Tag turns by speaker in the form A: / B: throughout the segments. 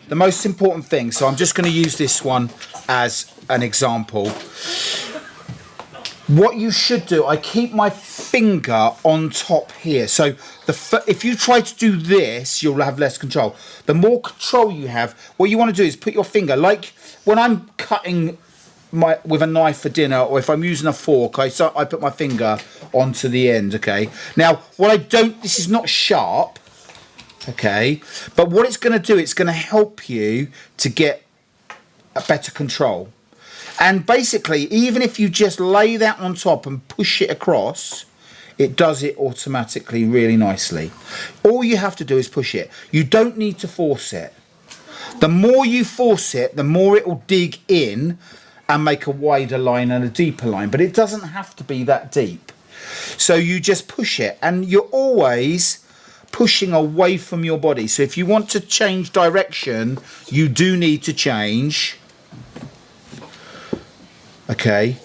A: the most important thing, so I'm just going to use this one as an example. What you should do, I keep my finger on top here. So if you try to do this, you'll have less control. The more control you have, what you want to do is put your finger, like when I'm cutting with a knife for dinner, or if I'm using a fork, I put my finger onto the end, okay? Now, this is not sharp, okay? But what it's going to do, it's going to help you to get a better control. And basically, even if you just lay that on top and push it across, it does it automatically really nicely. All you have to do is push it. You don't need to force it. The more you force it, the more it will dig in and make a wider line and a deeper line. But it doesn't have to be that deep. So you just push it, and you're always pushing away from your body. So if you want to change direction, you do need to change... okay,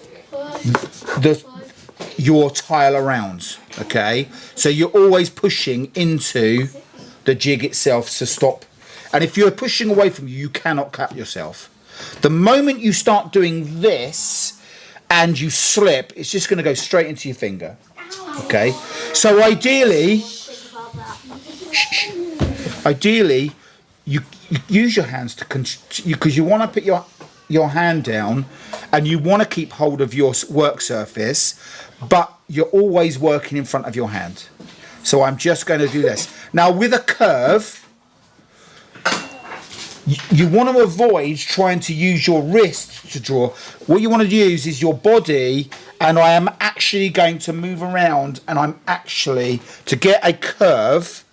A: your tile around, okay? So you're always pushing into the jig itself to stop. And if you're pushing away from you cannot cut yourself. The moment you start doing this and you slip, it's just going to go straight into your finger, okay? So ideally, you use your hands to, because you want to put your hand down, and you want to keep hold of your work surface, but you're always working in front of your hand. So I'm just going to do this. Now with a curve, you want to avoid trying to use your wrist to draw. What you want to use is your body, and I am actually going to move around, and I'm actually, to get a curve,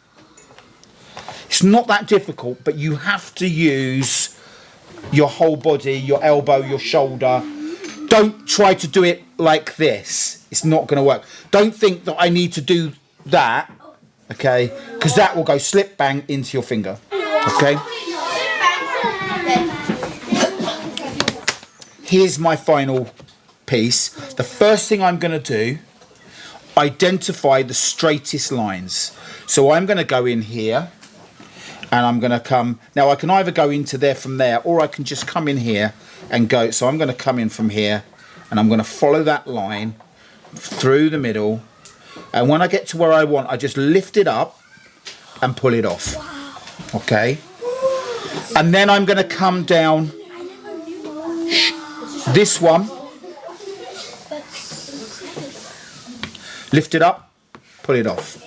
A: it's not that difficult, but you have to use your whole body, your elbow, your shoulder. Don't try to do it like this. It's not going to work. Don't think that I need to do that, okay? Because that will go slip bang into your finger, okay? Here's my final piece. The first thing I'm going to do, identify the straightest lines. So I'm going to go in here, and I'm going to come, now I can either go into there from there, or I can just come in here and go. So I'm going to come in from here, and I'm going to follow that line through the middle, and when I get to where I want, I just lift it up and pull it off. Okay, and then I'm going to come down this one, lift it up, pull it off.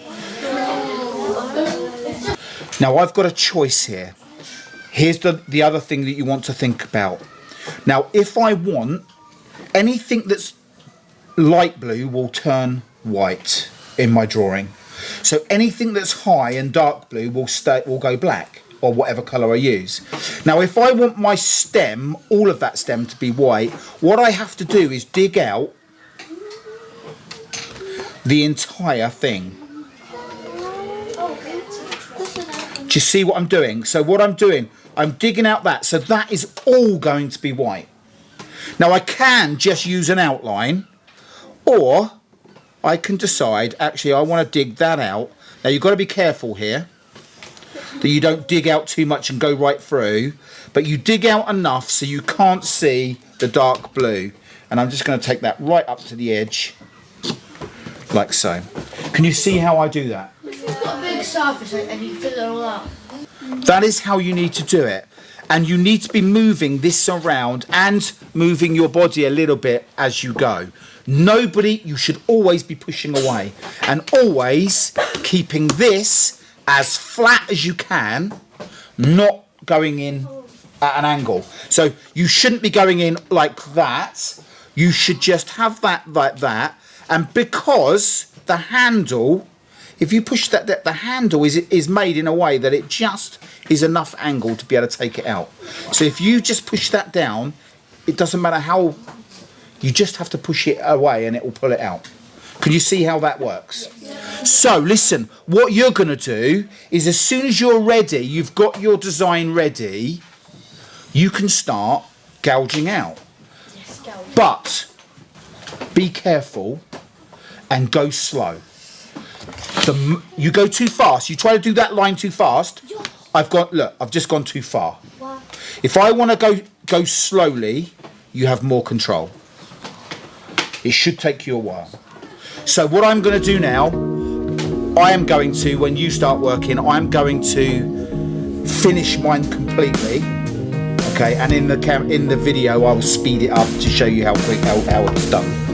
A: Now I've got a choice here. Here's the other thing that you want to think about. Now if I want, anything that's light blue will turn white in my drawing. So anything that's high and dark blue will go black, or whatever colour I use. Now if I want my stem, all of that stem to be white, what I have to do is dig out the entire thing. Do you see what I'm doing? So what I'm doing, I'm digging out that, so that is all going to be white. Now I can just use an outline, or I can decide, actually I want to dig that out. Now you've got to be careful here that you don't dig out too much and go right through, but you dig out enough so you can't see the dark blue. And I'm just going to take that right up to the edge, like so. Can you see how I do that?
B: If you've got a big surface and you fill it all up.
A: That is how you need to do it. And you need to be moving this around and moving your body a little bit as you go. You should always be pushing away, and always keeping this as flat as you can, not going in at an angle. So you shouldn't be going in like that. You should just have that like that. And because the handle, if you push that, the handle is made in a way that it just is enough angle to be able to take it out. So if you just push that down, it doesn't matter how, you just have to push it away and it will pull it out. Can you see how that works? So listen, what you're going to do is, as soon as you're ready, you've got your design ready, you can start gouging out. But be careful and go slow. You go too fast, you try to do that line too fast, I've just gone too far.
B: Wow.
A: If I want to go slowly, you have more control. It should take you a while. So what I'm going to do now, when you start working, I'm going to finish mine completely. Okay, and in the video, I will speed it up to show you how quick how it's done.